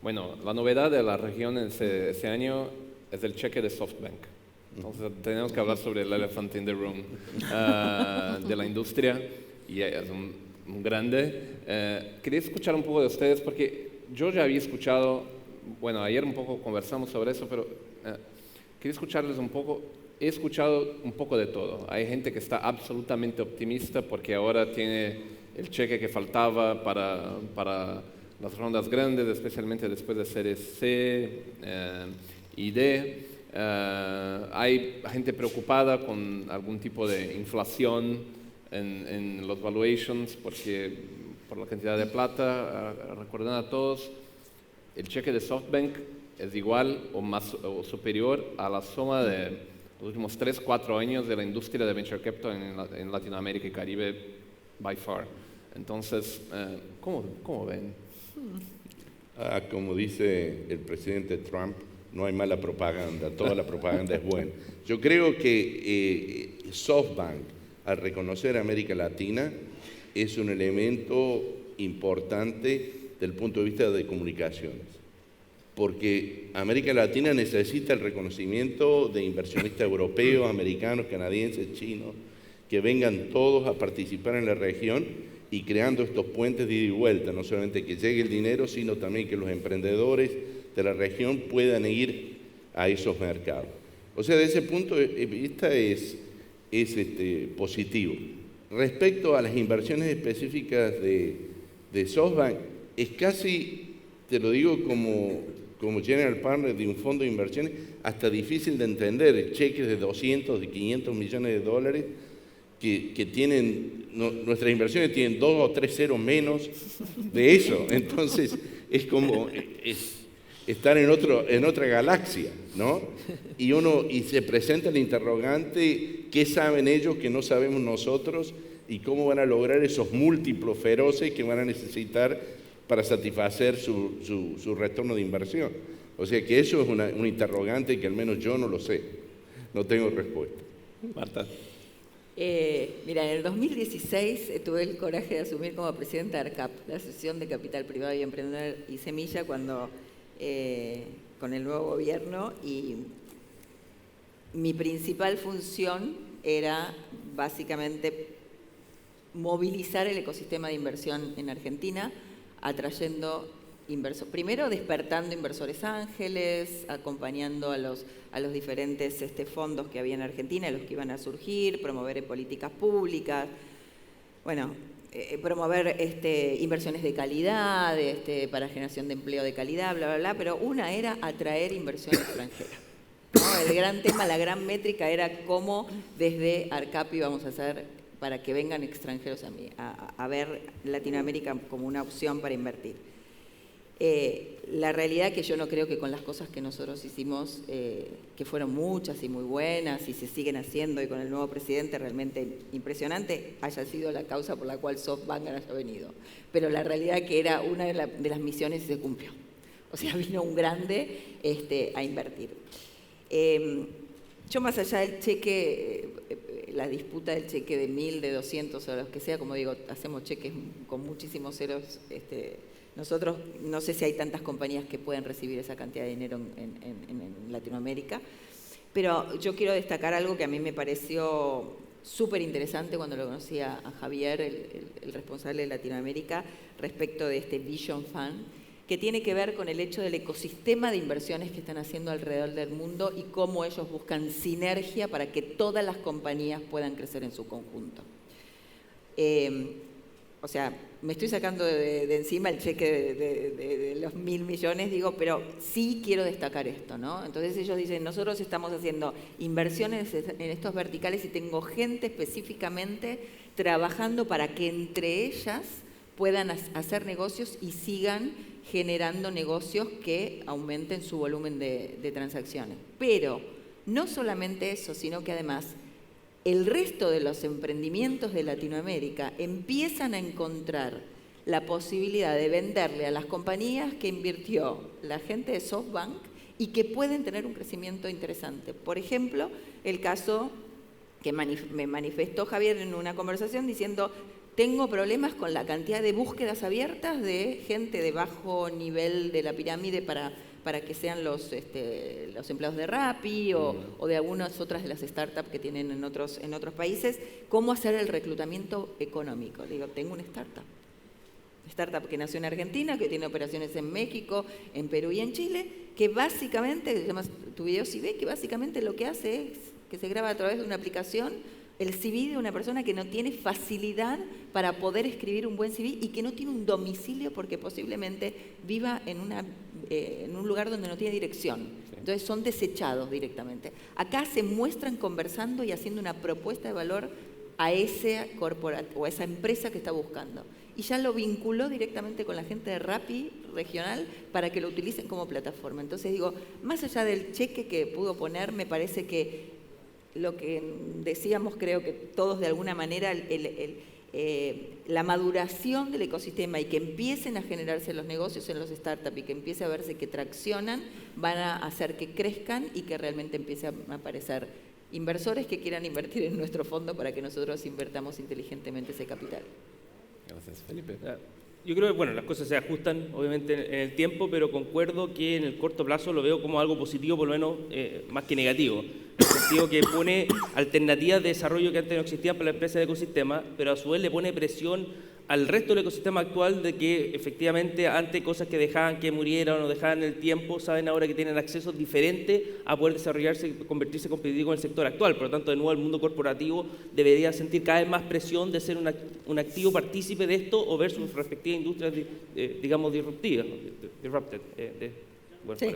bueno, la novedad de la región ese año es el cheque de SoftBank. Entonces tenemos que hablar sobre el elephant in the room de la industria, y es un grande. Quería escuchar un poco de ustedes, porque yo ya había escuchado, bueno, ayer un poco conversamos sobre eso, pero quería escucharles un poco. He escuchado un poco de todo. Hay gente que está absolutamente optimista porque ahora tiene el cheque que faltaba para las rondas grandes, especialmente después de series C y D. Hay gente preocupada con algún tipo de inflación en los valuations por la cantidad de plata. Recuerden a todos, el cheque de SoftBank es igual o superior a la suma de los últimos 3-4 años de la industria de venture capital en Latinoamérica y Caribe, by far. Entonces, ¿cómo ven? Como dice el presidente Trump, no hay mala propaganda, toda la propaganda es buena. Yo creo que SoftBank, al reconocer a América Latina, es un elemento importante desde el punto de vista de comunicaciones, porque América Latina necesita el reconocimiento de inversionistas europeos, americanos, canadienses, chinos, que vengan todos a participar en la región y creando estos puentes de ida y vuelta, no solamente que llegue el dinero, sino también que los emprendedores de la región puedan ir a esos mercados. O sea, de ese punto de vista es positivo. Respecto a las inversiones específicas de SoftBank, es casi, te lo digo como general partner de un fondo de inversiones, hasta difícil de entender, cheques de 200, de 500 millones de dólares que tienen, nuestras inversiones tienen 2 o 3 ceros menos de eso. Entonces, es como estar en otra galaxia, ¿no? Y se presenta el interrogante, ¿qué saben ellos que no sabemos nosotros? Y cómo van a lograr esos múltiplos feroces que van a necesitar para satisfacer su retorno de inversión. O sea que eso es un interrogante que al menos yo no lo sé, no tengo respuesta. Marta. Mira, en el 2016 tuve el coraje de asumir como presidenta de ARCAP, la Asociación de Capital Privado y Emprendedor y Semilla, cuando con el nuevo gobierno, y mi principal función era básicamente movilizar el ecosistema de inversión en Argentina, atrayendo inversores, primero despertando inversores ángeles, acompañando a los diferentes fondos que había en Argentina, los que iban a surgir, promover políticas públicas, bueno, promover inversiones de calidad, para generación de empleo de calidad, bla, bla, bla, pero una era atraer inversión extranjera, ¿no? el gran tema, la gran métrica era cómo desde Arcapi vamos a hacer para que vengan extranjeros a ver Latinoamérica como una opción para invertir. La realidad que yo no creo que con las cosas que nosotros hicimos, que fueron muchas y muy buenas y se siguen haciendo y con el nuevo presidente realmente impresionante, haya sido la causa por la cual SoftBank haya venido. Pero la realidad que era una de las misiones y se cumplió. O sea, vino un grande a invertir. Yo más allá del cheque, la disputa del cheque de 1.000, de 200 o los que sea, como digo, hacemos cheques con muchísimos ceros. Nosotros, no sé si hay tantas compañías que pueden recibir esa cantidad de dinero en Latinoamérica, pero yo quiero destacar algo que a mí me pareció súper interesante cuando lo conocí a Javier, el responsable de Latinoamérica, respecto de este Vision Fund, que tiene que ver con el hecho del ecosistema de inversiones que están haciendo alrededor del mundo y cómo ellos buscan sinergia para que todas las compañías puedan crecer en su conjunto. O sea, me estoy sacando de encima el cheque de los 1.000 millones, digo, pero sí quiero destacar esto, ¿no? Entonces ellos dicen, nosotros estamos haciendo inversiones en estos verticales y tengo gente específicamente trabajando para que entre ellas puedan hacer negocios y sigan generando negocios que aumenten su volumen de transacciones. Pero no solamente eso, sino que además el resto de los emprendimientos de Latinoamérica empiezan a encontrar la posibilidad de venderle a las compañías que invirtió la gente de SoftBank y que pueden tener un crecimiento interesante. Por ejemplo, el caso que me manifestó Javier en una conversación diciendo: tengo problemas con la cantidad de búsquedas abiertas de gente de bajo nivel de la pirámide para que sean los empleados de Rappi o de algunas otras de las startups que tienen en otros países. ¿Cómo hacer el reclutamiento económico? Le digo, tengo una startup que nació en Argentina, que tiene operaciones en México, en Perú y en Chile, que básicamente, se llama Tu Video CV, que básicamente lo que hace es que se graba a través de una aplicación el CV de una persona que no tiene facilidad para poder escribir un buen CV y que no tiene un domicilio porque posiblemente viva en un lugar donde no tiene dirección. Entonces son desechados directamente. Acá se muestran conversando y haciendo una propuesta de valor a ese corporativo o a esa empresa que está buscando. Y ya lo vinculó directamente con la gente de Rappi regional para que lo utilicen como plataforma. Entonces digo, más allá del cheque que pudo poner, me parece que lo que decíamos, creo que todos de alguna manera, la maduración del ecosistema y que empiecen a generarse los negocios en los startups y que empiece a verse que traccionan, van a hacer que crezcan y que realmente empiece a aparecer inversores que quieran invertir en nuestro fondo para que nosotros invertamos inteligentemente ese capital. Gracias, Felipe. Yo creo que bueno, las cosas se ajustan obviamente en el tiempo, pero concuerdo que en el corto plazo lo veo como algo positivo, por lo menos más que negativo. En el sentido que pone alternativas de desarrollo que antes no existían para la empresa de ecosistema, pero a su vez le pone presión al resto del ecosistema actual de que efectivamente antes cosas que dejaban que murieran o dejaban el tiempo, saben ahora que tienen acceso diferente a poder desarrollarse y convertirse competitivo con el sector actual. Por lo tanto, de nuevo, el mundo corporativo debería sentir cada vez más presión de ser un activo partícipe de esto o ver sus respectivas industrias, digamos, disruptivas, bueno, sí.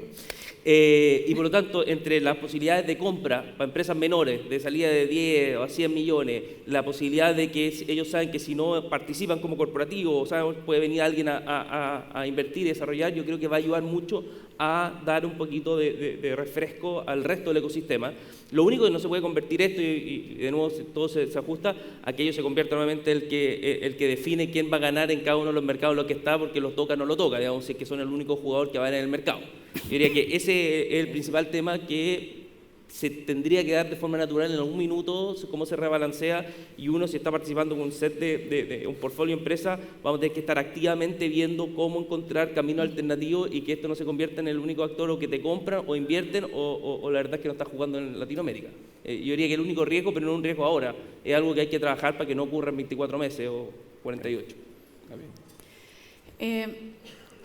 Y por lo tanto, entre las posibilidades de compra para empresas menores, de salida de 10 o a 100 millones, la posibilidad de que ellos saben que si no participan como corporativo, o sea, puede venir alguien a invertir y desarrollar, yo creo que va a ayudar mucho a dar un poquito de refresco al resto del ecosistema. Lo único que no se puede convertir esto, y de nuevo todo se ajusta, a que ello se convierta nuevamente el que define quién va a ganar en cada uno de los mercados lo que está, porque lo toca o no lo toca, digamos, si es que son el único jugador que va a ganar en el mercado. Yo diría que ese es el principal tema que se tendría que dar de forma natural en algún minuto, cómo se rebalancea, y uno, si está participando con un set de un portfolio de empresa, vamos a tener que estar activamente viendo cómo encontrar caminos alternativos y que esto no se convierta en el único actor o que te compran o invierten o la verdad es que no está jugando en Latinoamérica. Yo diría que el único riesgo, pero no un riesgo ahora, es algo que hay que trabajar para que no ocurra en 24 meses o 48.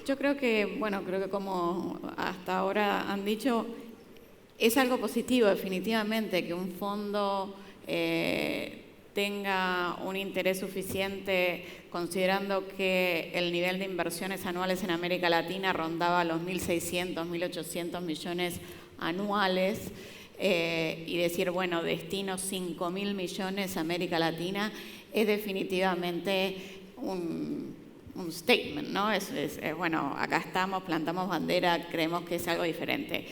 Yo creo que, bueno, creo que como hasta ahora han dicho, es algo positivo definitivamente que un fondo tenga un interés suficiente, considerando que el nivel de inversiones anuales en América Latina rondaba los 1.600, 1.800 millones anuales. y decir, bueno, destino 5.000 millones a América Latina, es definitivamente un statement, ¿no? Bueno, acá estamos, plantamos bandera, creemos que es algo diferente.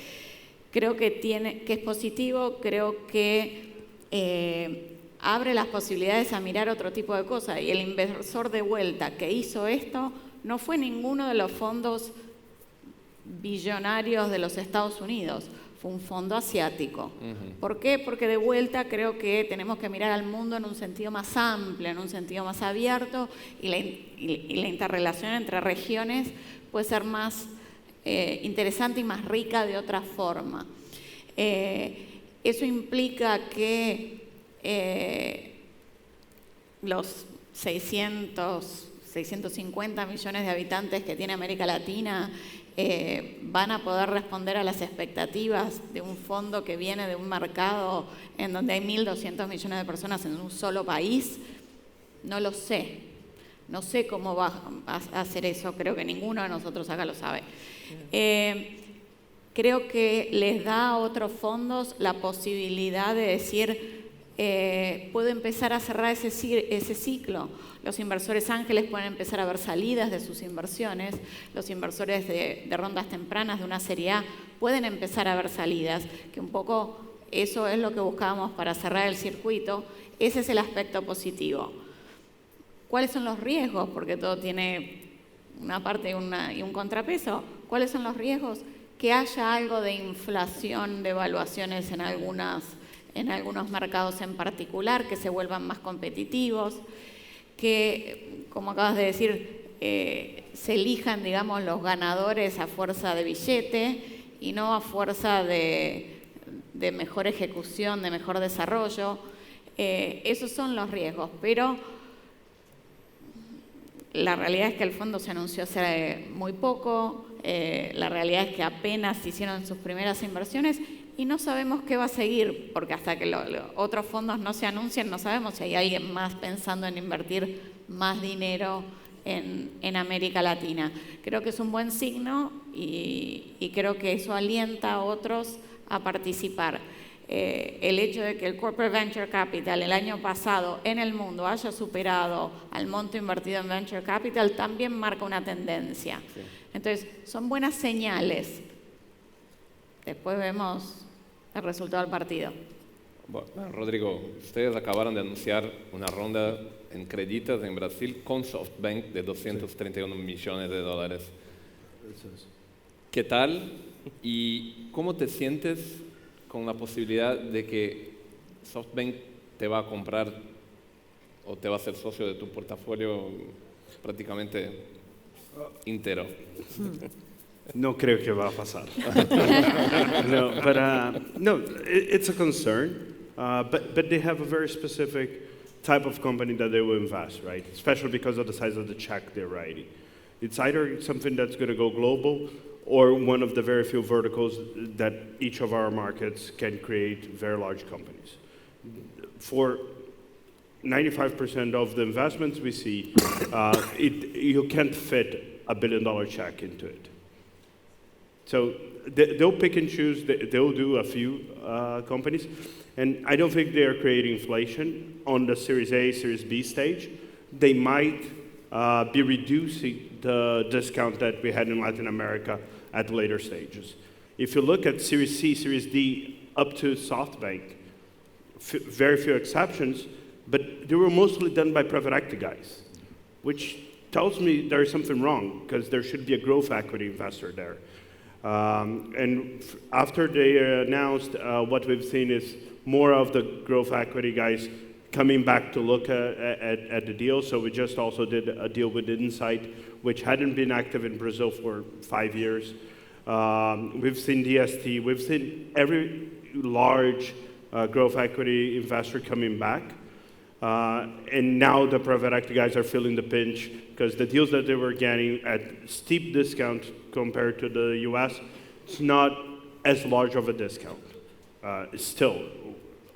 Creo que es positivo, creo que abre las posibilidades a mirar otro tipo de cosas. Y el inversor de vuelta que hizo esto no fue ninguno de los fondos billonarios de los Estados Unidos, fue un fondo asiático. ¿Por qué? Porque de vuelta creo que tenemos que mirar al mundo en un sentido más amplio, en un sentido más abierto, y la interrelación entre regiones puede ser más interesante y más rica de otra forma. Eso implica que los 650 millones de habitantes que tiene América Latina van a poder responder a las expectativas de un fondo que viene de un mercado en donde hay 1.200 millones de personas en un solo país. No lo sé. No sé cómo va a hacer eso. Creo que ninguno de nosotros acá lo sabe. Creo que les da a otros fondos la posibilidad de decir, puedo empezar a cerrar ese ciclo. Los inversores ángeles pueden empezar a ver salidas de sus inversiones. Los inversores de rondas tempranas de una serie A pueden empezar a ver salidas, que un poco eso es lo que buscábamos para cerrar el circuito. Ese es el aspecto positivo. ¿Cuáles son los riesgos? Porque todo tiene una parte y un contrapeso. ¿Cuáles son los riesgos? Que haya algo de inflación de evaluaciones en algunos mercados en particular, que se vuelvan más competitivos, que, como acabas de decir, se elijan, digamos, los ganadores a fuerza de billete y no a fuerza de mejor ejecución, de mejor desarrollo. Esos son los riesgos, pero la realidad es que el fondo se anunció hace muy poco, la realidad es que apenas hicieron sus primeras inversiones y no sabemos qué va a seguir, porque hasta que otros fondos no se anuncien, no sabemos si hay alguien más pensando en invertir más dinero en América Latina. Creo que es un buen signo y creo que eso alienta a otros a participar. El hecho de que el Corporate Venture Capital el año pasado en el mundo haya superado al monto invertido en Venture Capital también marca una tendencia. Sí. Entonces, son buenas señales. Después vemos el resultado del partido. Bueno, Rodrigo, ustedes acabaron de anunciar una ronda en créditos en Brasil con SoftBank de 231 millones de dólares. ¿Qué tal? ¿Y cómo te sientes con la posibilidad de que SoftBank te va a comprar o te va a ser socio de tu portafolio prácticamente entero? No creo que va a pasar. No, it's a concern, but they have a very specific type of company that they will invest, right? Especially because of the size of the check they're writing. It's either something that's going to go global or one of the very few verticals that each of our markets can create very large companies. For 95% of the investments we see, you can't fit $1 billion check into it. So they'll pick and choose, they'll do a few companies, and I don't think they're creating inflation on the Series A, Series B stage. They might be reducing the discount that we had in Latin America at later stages. If you look at Series C, Series D, up to SoftBank, very few exceptions, but they were mostly done by private equity guys, which tells me there is something wrong, because there should be a growth equity investor there. And after they announced, what we've seen is more of the growth equity guys coming back to look at the deal. So we just also did a deal with Insight, which hadn't been active in Brazil for 5 years. We've seen DST. We've seen every large growth equity investor coming back. And now the private equity guys are feeling the pinch because the deals that they were getting at steep discount compared to the US, it's not as large of a discount. Still,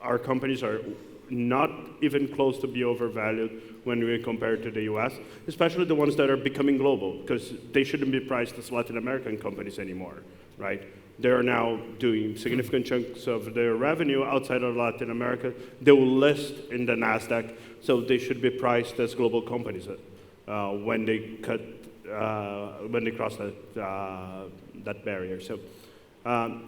our companies are not even close to be overvalued when we compare to the US, especially the ones that are becoming global, because they shouldn't be priced as Latin American companies anymore, right? They're now doing significant chunks of their revenue outside of Latin America. They will list in the NASDAQ, so they should be priced as global companies when they cross that barrier. So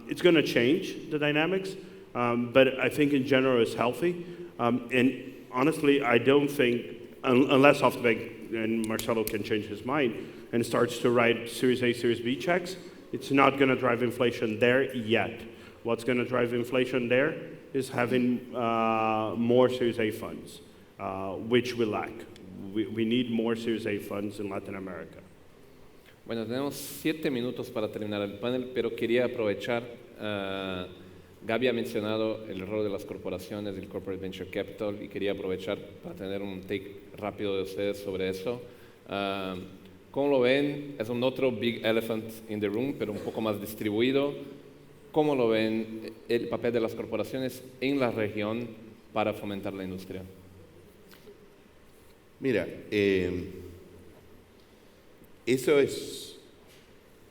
it's going to change the dynamics, but I think in general it's healthy. And honestly, I don't think, unless SoftBank and Marcelo can change his mind and starts to write Series A, Series B checks, it's not going to drive inflation there yet. What's going to drive inflation there is having more Series A funds, which we lack. We need more Series A funds in Latin America. Bueno, tenemos 7 minutos para terminar el panel, pero quería aprovechar, Gaby ha mencionado el rol de las corporaciones, el Corporate Venture Capital, y quería aprovechar para tener un take rápido de ustedes sobre eso. ¿Cómo lo ven? Es un otro big elephant in the room, pero un poco más distribuido. ¿Cómo lo ven el papel de las corporaciones en la región para fomentar la industria? Mira, eso es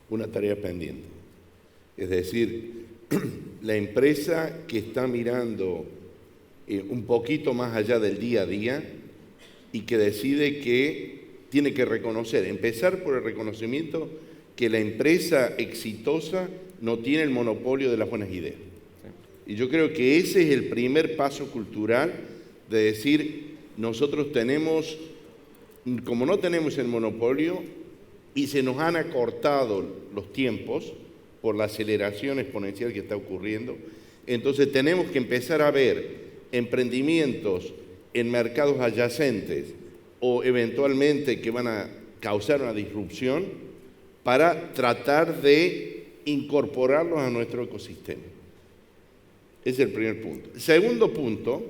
una tarea pendiente. Es decir, la empresa que está mirando un poquito más allá del día a día y que decide que tiene que reconocer, empezar por el reconocimiento que la empresa exitosa no tiene el monopolio de las buenas ideas. Y yo creo que ese es el primer paso cultural de decir, nosotros tenemos, como no tenemos el monopolio y se nos han acortado los tiempos por la aceleración exponencial que está ocurriendo, entonces tenemos que empezar a ver emprendimientos en mercados adyacentes o eventualmente que van a causar una disrupción para tratar de incorporarlos a nuestro ecosistema. Ese es el primer punto. El segundo punto,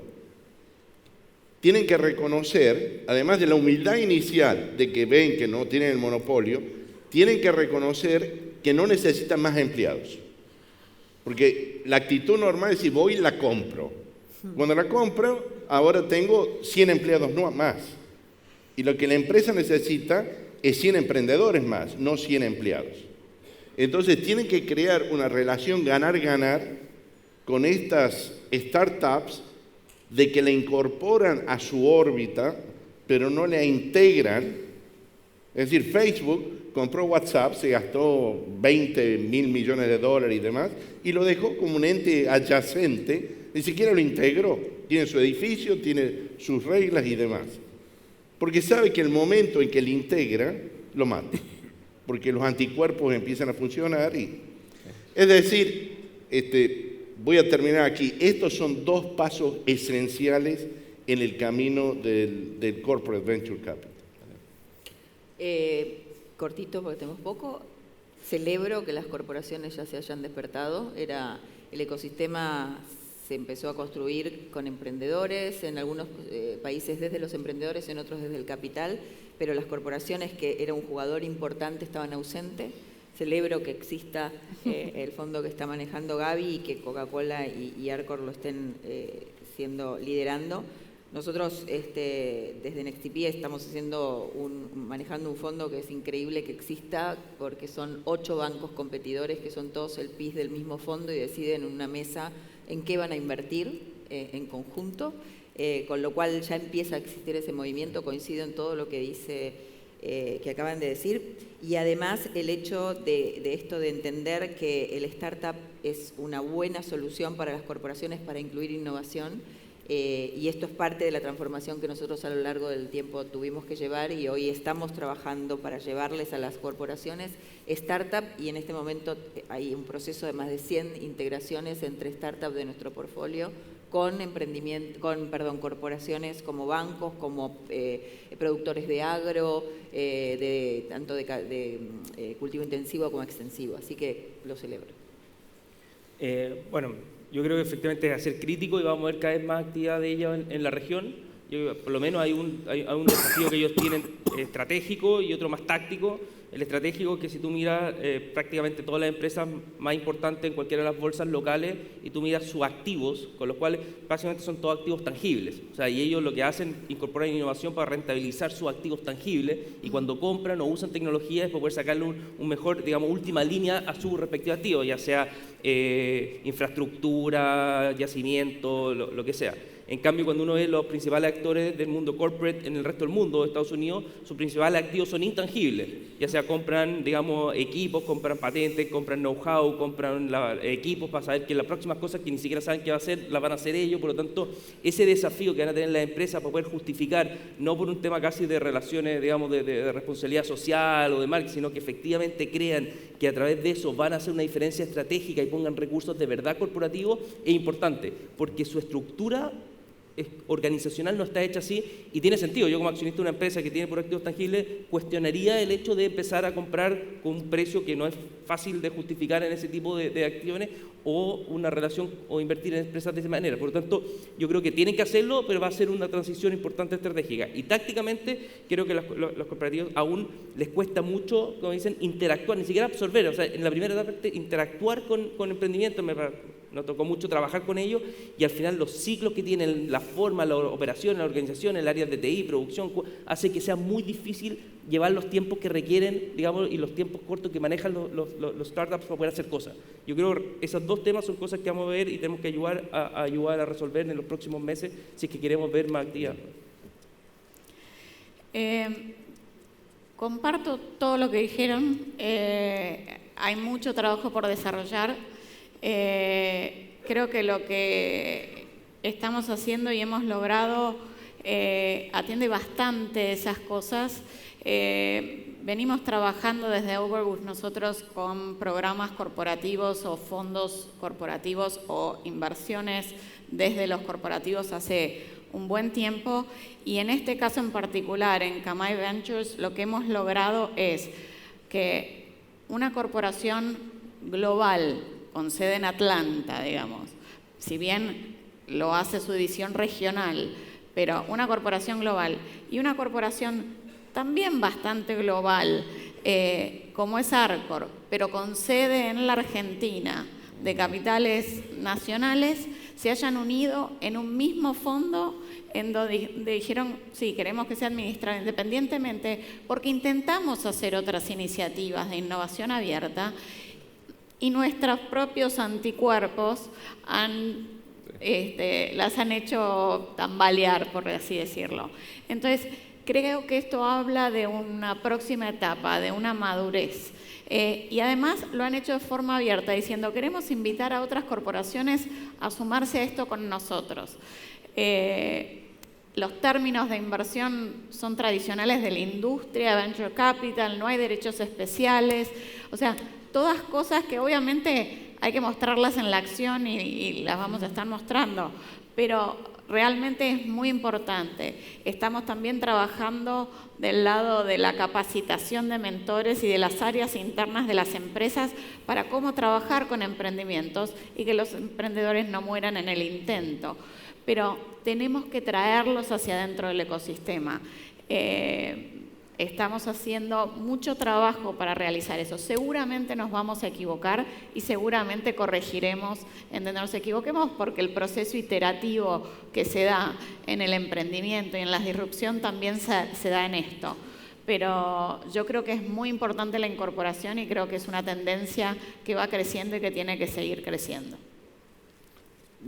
tienen que reconocer, además de la humildad inicial de que ven que no tienen el monopolio, tienen que reconocer que no necesitan más empleados. Porque la actitud normal es decir, voy y la compro. Cuando la compro, ahora tengo 100 empleados más. Y lo que la empresa necesita es 100 emprendedores más, no 100 empleados. Entonces tienen que crear una relación ganar-ganar con estas startups de que la incorporan a su órbita, pero no la integran. Es decir, Facebook compró WhatsApp, se gastó $20 mil millones y demás, y lo dejó como un ente adyacente, ni siquiera lo integró. Tiene su edificio, tiene sus reglas y demás. Porque sabe que el momento en que lo integra, lo mata. Porque los anticuerpos empiezan a funcionar. Es decir, voy a terminar aquí. Estos son dos pasos esenciales en el camino del Corporate Venture Capital. Cortito, porque tenemos poco. Celebro que las corporaciones ya se hayan despertado. El ecosistema se empezó a construir con emprendedores, en algunos países desde los emprendedores, en otros desde el capital, pero las corporaciones, que era un jugador importante, estaban ausentes. Celebro que exista el fondo que está manejando Gaby y que Coca-Cola y Arcor lo estén liderando. Nosotros desde Nextp estamos manejando un fondo que es increíble que exista, porque son 8 bancos competidores que son todos el PIS del mismo fondo y deciden en una mesa en qué van a invertir en conjunto, con lo cual ya empieza a existir ese movimiento. Coincido en todo lo que que acaban de decir, y además el hecho de esto de entender que el startup es una buena solución para las corporaciones para incluir innovación. Y esto es parte de la transformación que nosotros a lo largo del tiempo tuvimos que llevar, y hoy estamos trabajando para llevarles a las corporaciones startup, y en este momento hay un proceso de más de 100 integraciones entre startups de nuestro portfolio con corporaciones como bancos, como productores de agro, tanto de cultivo intensivo como extensivo. Así que lo celebro. Bueno, yo creo que efectivamente es hacer crítico y vamos a ver cada vez más actividad de ella en la región, Por lo menos hay un desafío que ellos tienen estratégico y otro más táctico. El estratégico, que si tú miras prácticamente todas las empresas más importantes en cualquiera de las bolsas locales y tú miras sus activos, con los cuales básicamente son todos activos tangibles. O sea, y ellos lo que hacen, incorporan innovación para rentabilizar sus activos tangibles, y cuando compran o usan tecnología es para poder sacarle un mejor, digamos, última línea a su respectivo activo, ya sea infraestructura, yacimiento, lo que sea. En cambio, cuando uno ve los principales actores del mundo corporate en el resto del mundo, de Estados Unidos, sus principales activos son intangibles. Ya sea compran, digamos, equipos, compran patentes, compran know-how, compran equipos para saber que las próximas cosas que ni siquiera saben qué va a hacer, las van a hacer ellos. Por lo tanto, ese desafío que van a tener las empresas para poder justificar, no por un tema casi de relaciones, digamos, de responsabilidad social o de marketing, sino que efectivamente crean que a través de eso van a hacer una diferencia estratégica y pongan recursos de verdad corporativos, es importante, porque su estructura organizacional no está hecha así y tiene sentido. Yo, como accionista de una empresa que tiene por activos tangibles, cuestionaría el hecho de empezar a comprar con un precio que no es fácil de justificar en ese tipo de acciones, o una relación o invertir en empresas de esa manera. Por lo tanto, yo creo que tienen que hacerlo, pero va a ser una transición importante estratégica. Y tácticamente creo que los corporativos aún les cuesta mucho, como dicen, interactuar, ni siquiera absorber. O sea, en la primera etapa, interactuar con emprendimientos, nos tocó mucho trabajar con ellos, y al final los ciclos que tienen, la forma, la operación, la organización, el área de TI, producción, hace que sea muy difícil llevar los tiempos que requieren, digamos, y los tiempos cortos que manejan los startups para poder hacer cosas. Yo creo que esos dos temas son cosas que vamos a ver y tenemos que ayudar a resolver en los próximos meses si es que queremos ver más actividad. Comparto todo lo que dijeron. Hay mucho trabajo por desarrollar. Creo que lo que estamos haciendo y hemos logrado atiende bastante esas cosas. Venimos trabajando desde Overboost nosotros con programas corporativos o fondos corporativos o inversiones desde los corporativos hace un buen tiempo, y en este caso en particular, en Kamai Ventures, lo que hemos logrado es que una corporación global con sede en Atlanta, digamos, si bien lo hace su división regional, pero una corporación global y una corporación también bastante global, como es Arcor, pero con sede en la Argentina, de capitales nacionales, se hayan unido en un mismo fondo en donde dijeron, sí, queremos que sea administrado independientemente, porque intentamos hacer otras iniciativas de innovación abierta, y nuestros propios anticuerpos las han hecho tambalear, por así decirlo. Entonces, creo que esto habla de una próxima etapa, de una madurez. Y además lo han hecho de forma abierta, diciendo, queremos invitar a otras corporaciones a sumarse a esto con nosotros. Los términos de inversión son tradicionales de la industria, venture capital, no hay derechos especiales, o sea, todas cosas que obviamente hay que mostrarlas en la acción y las vamos a estar mostrando, pero realmente es muy importante. Estamos también trabajando del lado de la capacitación de mentores y de las áreas internas de las empresas para cómo trabajar con emprendimientos y que los emprendedores no mueran en el intento. Pero tenemos que traerlos hacia adentro del ecosistema. Estamos haciendo mucho trabajo para realizar eso. Seguramente nos vamos a equivocar y seguramente corregiremos en donde nos equivoquemos, porque el proceso iterativo que se da en el emprendimiento y en la disrupción también se da en esto. Pero yo creo que es muy importante la incorporación y creo que es una tendencia que va creciendo y que tiene que seguir creciendo.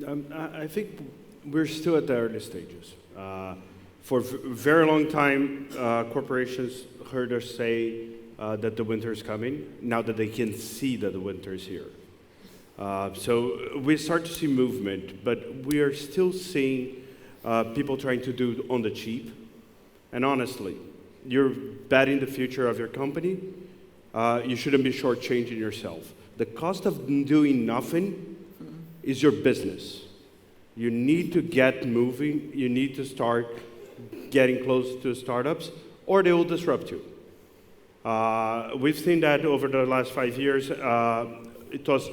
I think we're still at the early stages. For a very long time, corporations heard us say that the winter is coming, now that they can see that the winter is here. So we start to see movement, but we are still seeing people trying to do on the cheap. And honestly, you're betting the future of your company, you shouldn't be shortchanging yourself. The cost of doing nothing is your business. You need to get moving, you need to start getting close to startups, or they will disrupt you. We've seen that over the last 5 years. It was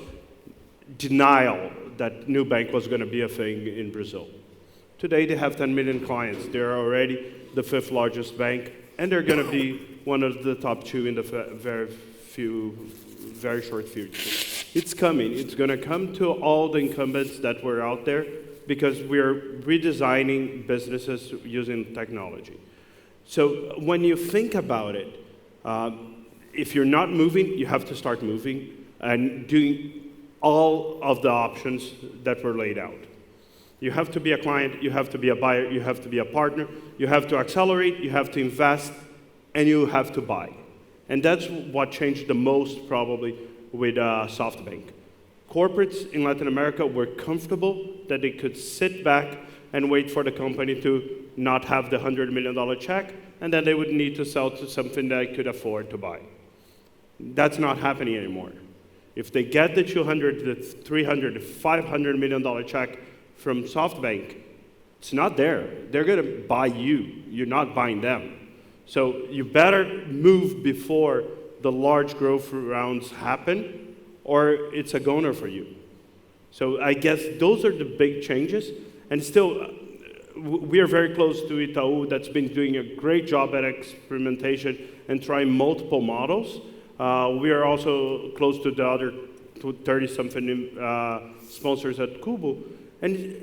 denial that Nubank was going to be a thing in Brazil. Today they have 10 million clients. They're already the 5th largest bank, and they're going to be one of the top 2 in the very short future. It's coming. It's going to come to all the incumbents that were out there because we're redesigning businesses using technology. So when you think about it, if you're not moving, you have to start moving and doing all of the options that were laid out. You have to be a client, you have to be a buyer, you have to be a partner, you have to accelerate, you have to invest, and you have to buy. And that's what changed the most probably with SoftBank. Corporates in Latin America were comfortable that they could sit back and wait for the company to not have the $100 million check, and then they would need to sell to something that they could afford to buy. That's not happening anymore. If they get the $200, the $300, the $500 million check from SoftBank, it's not there. They're going to buy you. You're not buying them. So you better move before the large growth rounds happen, or it's a goner for you. So I guess those are the big changes. And still, we are very close to Itaú that's been doing a great job at experimentation and trying multiple models. We are also close to the other 30-something sponsors at Kubo. And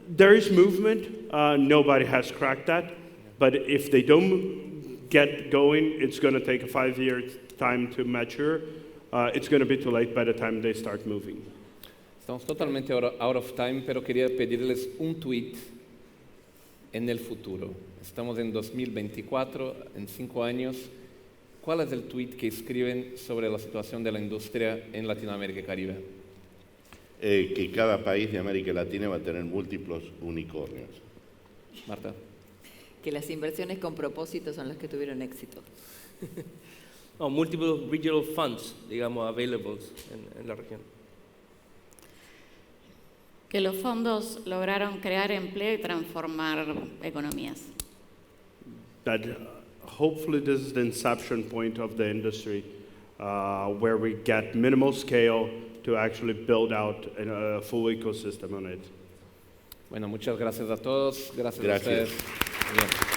there is movement. Nobody has cracked that. But if they don't get going, it's going to take a 5-year time to mature. It's going to be too late by the time they start moving. Estamos totalmente out of time, pero quería pedirles un tweet en el futuro. Estamos en 2024, en 5 años. ¿Cuál es el tweet que escriben sobre la situación de la industria en Latinoamérica y Caribe? Que cada país de América Latina va a tener múltiplos unicornios. Marta. Que las inversiones con propósito son las que tuvieron éxito. Multiple regional funds, digamos, available en la región. Que los fondos lograron crear empleo y transformar economías. That hopefully this is the inception point of the industry where we get minimal scale to actually build out a full ecosystem on it. Bueno, muchas gracias a todos. Gracias. A ustedes. Bien.